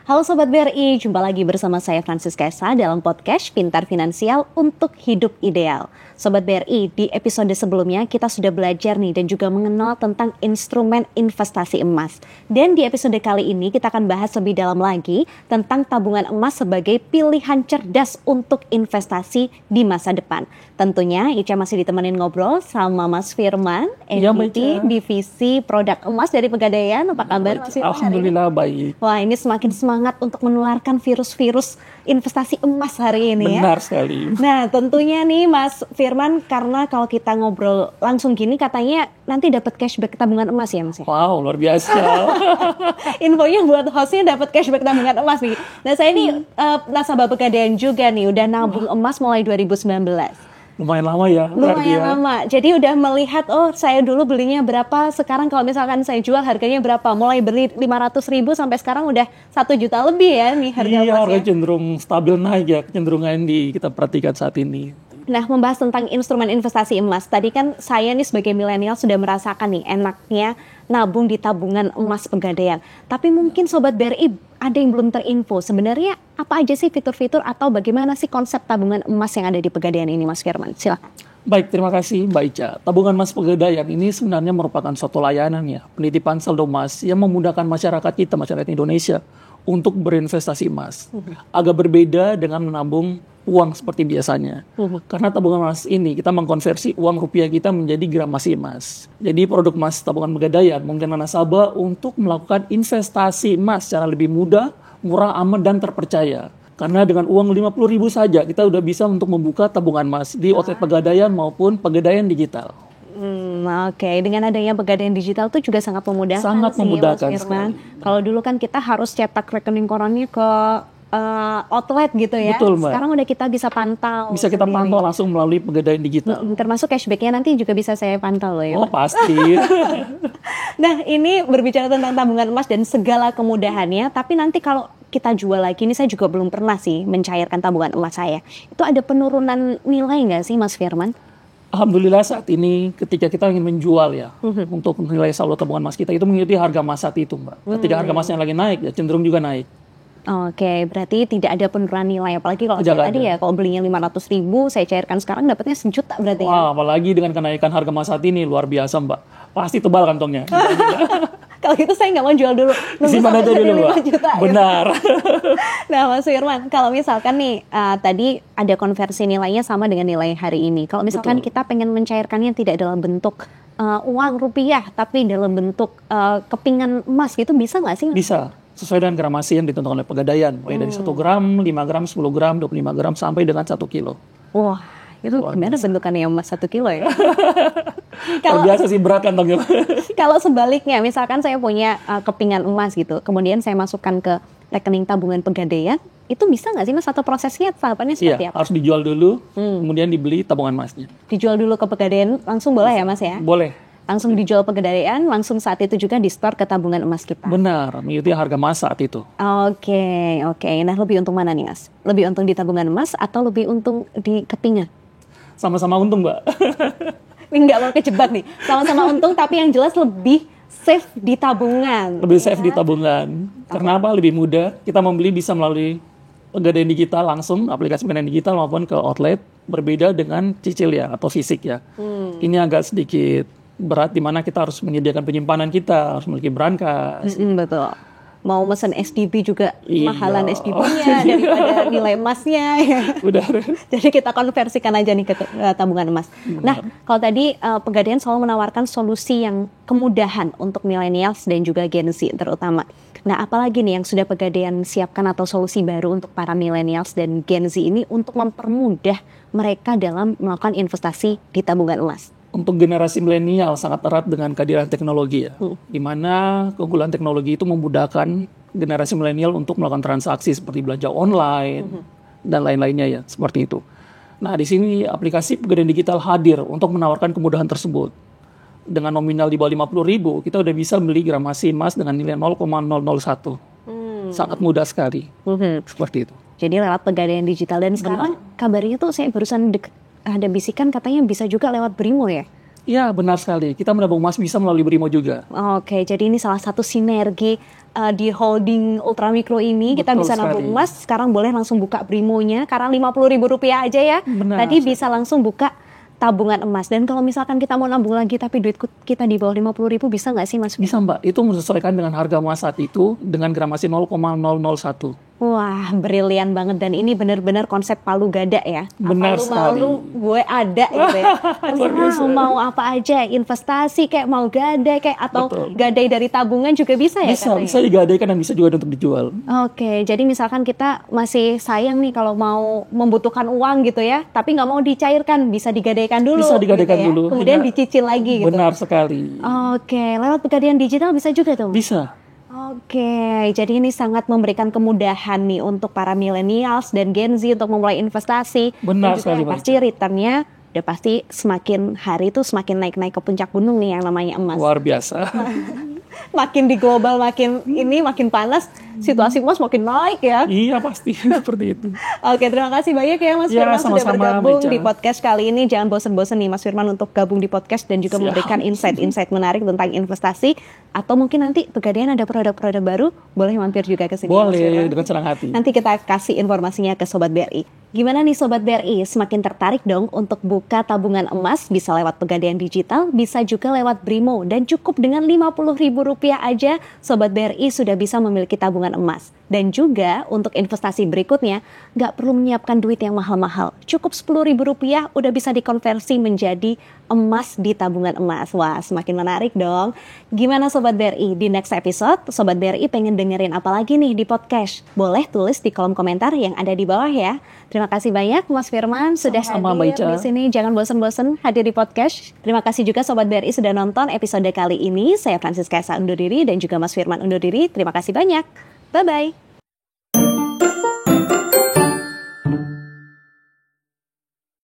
Halo Sobat BRI, jumpa lagi bersama saya Francisca Esa dalam podcast Pintar Finansial untuk Hidup Ideal. Sobat BRI, di episode sebelumnya kita sudah belajar nih dan juga mengenal tentang instrumen investasi emas. Dan di episode kali ini kita akan bahas lebih dalam lagi tentang tabungan emas sebagai pilihan cerdas untuk investasi di masa depan. Tentunya Ica masih ditemenin ngobrol sama Mas Firman, MDT Divisi Produk Emas dari Pegadaian. Apa kabar Mas Firman? Alhamdulillah baik. Wah, ini semakin semangat untuk menularkan virus-virus investasi emas hari ini ya. Benar sekali. Nah, tentunya nih Mas Firman, karena kalau kita ngobrol langsung gini katanya nanti dapat cashback tabungan emas ya Mas ya? Wow, luar biasa. Infonya buat hostnya dapat cashback tabungan emas nih. Nah, saya ini nasabah Pegadaian juga nih, udah nabung emas mulai 2019. Lumayan lama ya. Lumayan lama. Jadi udah melihat, oh saya dulu belinya berapa, sekarang kalau misalkan saya jual harganya berapa. Mulai beli 500.000 sampai sekarang udah 1 juta lebih ya nih harga emasnya. Iya, harga cenderung stabil naik ya, kecenderungan kita perhatikan saat ini. Nah, membahas tentang instrumen investasi emas. Tadi kan saya nih sebagai milenial sudah merasakan nih enaknya nabung di tabungan emas Pegadaian. Tapi mungkin Sobat BRI ada yang belum terinfo. Sebenarnya apa aja sih fitur-fitur atau bagaimana sih konsep tabungan emas yang ada di Pegadaian ini, Mas Firman? Silakan. Baik, terima kasih Mbak Ica. Tabungan emas Pegadaian ini sebenarnya merupakan suatu layanan ya, penitipan saldo emas yang memudahkan masyarakat kita, masyarakat Indonesia untuk berinvestasi emas. Agak berbeda dengan menabung uang seperti biasanya. Karena tabungan emas ini kita mengkonversi uang rupiah kita menjadi gramasi emas. Jadi produk emas tabungan Pegadaian memungkinkan nasabah untuk melakukan investasi emas secara lebih mudah, murah, aman, dan terpercaya. Karena dengan uang 50.000 saja kita udah bisa untuk membuka tabungan emas di outlet Pegadaian maupun Pegadaian Digital. Oke. Dengan adanya Pegadaian Digital itu juga sangat memudahkan. Sangat memudahkan Mas Firman. Kalau dulu kan kita harus cetak rekening korannya ke outlet gitu ya. Betul, Mbak. Sekarang udah kita bisa pantau. Bisa kita pantau langsung melalui Pegadaian Digital. Termasuk cashbacknya nanti juga bisa saya pantau loh ya. Oh pasti. Nah, ini berbicara tentang tabungan emas dan segala kemudahannya. Tapi nanti kalau kita jual lagi, ini saya juga belum pernah sih mencairkan tabungan emas saya. Itu ada penurunan nilai nggak sih Mas Firman? Alhamdulillah saat ini ketika kita ingin menjual ya, untuk nilai saldo tabungan emas kita itu mengikuti harga emas saat itu Mbak. Ketika harga emasnya lagi naik ya cenderung juga naik. Oke, berarti tidak ada penurunan nilai. Apalagi kalau tadi ya, kalau belinya 500.000, saya cairkan sekarang dapatnya 1 juta berarti ya. Wah, apalagi dengan kenaikan harga emas saat ini luar biasa Mbak. Pasti tebal kantongnya. Kalau gitu saya nggak mau jual dulu. Simpan aja dulu Mbak. Juta, benar. Nah Mas Firman, kalau misalkan nih tadi ada konversi nilainya sama dengan nilai hari ini. Kalau misalkan kita pengen mencairkannya tidak dalam bentuk uang rupiah, tapi dalam bentuk kepingan emas gitu, bisa nggak sih? Bisa. Sesuai dengan gramasi yang ditentukan oleh Pegadaian. Mulai dari 1 gram, 5 gram, 10 gram, 25 gram, sampai dengan 1 kilo. Wah, itu gimana bentukannya emas 1 kilo ya? Kalau biasa sih berat kantongnya. Kalau sebaliknya, misalkan saya punya kepingan emas gitu, kemudian saya masukkan ke rekening tabungan Pegadaian, itu bisa nggak sih Mas? Atau prosesnya tahapannya seperti apa? Harus dijual dulu, kemudian dibeli tabungan emasnya. Dijual dulu ke Pegadaian, langsung boleh ya Mas ya? Boleh. Langsung dijual Pegadaian, langsung saat itu juga di-store ke tabungan emas kita. Benar, mengikuti harga emas saat itu. Oke. Nah, lebih untung mana nih Mas? Lebih untung di tabungan emas atau lebih untung di kepingan? Sama-sama untung Mbak. Nggak mau kejebak nih. Sama-sama untung, tapi yang jelas lebih safe di tabungan. Lebih safe di tabungan. Karena apa? Lebih mudah. Kita membeli bisa melalui Pegadaian Digital langsung, aplikasi Pegadaian Digital maupun ke outlet. Berbeda dengan cicil ya, atau fisik ya. Ini agak sedikit berat di mana kita harus menyediakan penyimpanan kita, harus memiliki brankas. Betul. Mau mesen SDB juga mahalan SDB-nya daripada nilai emasnya. Udah. Jadi kita konversikan aja nih ke tabungan emas. Nah, kalau tadi Pegadaian selalu menawarkan solusi yang kemudahan untuk millennials dan juga Gen Z terutama. Nah, apalagi nih yang sudah Pegadaian siapkan atau solusi baru untuk para millennials dan Gen Z ini untuk mempermudah mereka dalam melakukan investasi di tabungan emas? Untuk generasi milenial sangat erat dengan kehadiran teknologi ya, di mana keunggulan teknologi itu memudahkan generasi milenial untuk melakukan transaksi seperti belanja online dan lain-lainnya ya, seperti itu. Nah, di sini aplikasi Pegadaian Digital hadir untuk menawarkan kemudahan tersebut. Dengan nominal di bawah 50.000, kita udah bisa beli gramasi emas dengan nilai 0,001. Sangat mudah sekali, seperti itu. Jadi lewat Pegadaian Digital dan sekarang kabarnya tuh saya barusan ada bisikan katanya bisa juga lewat Brimo ya? Iya, benar sekali. Kita menabung emas bisa melalui Brimo juga. Oke, jadi ini salah satu sinergi di holding Ultramikro ini. Kita Betul bisa nabung sekali. emas, sekarang boleh langsung buka Brimonya. Karena Rp50.000 aja ya. Benar. Tadi bisa langsung buka tabungan emas. Dan kalau misalkan kita mau nabung lagi tapi duit kita di bawah 50.000, bisa nggak sih Mas? Bisa Mbak, itu menyesuaikan dengan harga emas saat itu dengan gramasi 0,001. Wah, brilian banget. Dan ini benar-benar konsep palu gada ya. Benar Apa lu mau, gue ada gitu ya. Terserah mau apa aja, investasi kayak mau gadai kayak atau Betul. gadai dari tabungan juga bisa ya Bisa, katanya? bisa digadaikan dan bisa juga untuk dijual. Oke, jadi misalkan kita masih sayang nih kalau mau membutuhkan uang gitu ya, tapi nggak mau dicairkan, bisa digadaikan dulu. Bisa digadaikan gitu ya. dulu. Kemudian Hingga- dicicil lagi gitu. Benar sekali. Oke, lewat pegadaian digital bisa juga tuh? Bisa. Oke, jadi ini sangat memberikan kemudahan nih untuk para millennials dan Gen Z untuk memulai investasi. Benar Dan juga sekali, Mbak. pasti returnnya udah pasti semakin hari itu semakin naik-naik ke puncak gunung nih yang namanya emas. Luar biasa. Makin di global makin panas, situasi emas makin naik ya. Iya, pasti seperti itu. Oke, terima kasih banyak ya Mas Ya, Firman sudah sama-sama, bergabung Mbak Ica. di podcast kali ini. Jangan bosan-bosan nih Mas Firman untuk gabung di podcast dan juga Siap. memberikan insight-insight menarik tentang investasi. Atau mungkin nanti Pegadaian ada produk-produk baru, boleh mampir juga ke sini. Mas Boleh, Firman. dengan senang hati. Nanti kita kasih informasinya ke Sobat BRI. Gimana nih Sobat BRI? Semakin tertarik dong untuk buka tabungan emas? Bisa lewat Pegadaian Digital, bisa juga lewat Brimo. Dan cukup dengan Rp50.000 aja, Sobat BRI sudah bisa memiliki tabungan emas. Dan juga untuk investasi berikutnya, nggak perlu menyiapkan duit yang mahal-mahal. Cukup Rp10.000 udah bisa dikonversi menjadi emas di tabungan emas. Wah, semakin menarik dong. Gimana Sobat BRI? Di next episode, Sobat BRI pengen dengerin apa lagi nih di podcast? Boleh tulis di kolom komentar yang ada di bawah ya. Terima kasih banyak Mas Firman sudah Sama-sama, Mbak hadir Ica. di sini. Jangan bosan-bosan hadir di podcast. Terima kasih juga Sobat BRI sudah nonton episode kali ini. Saya Francisca Esa undur diri dan juga Mas Firman undur diri. Terima kasih banyak. Bye-bye.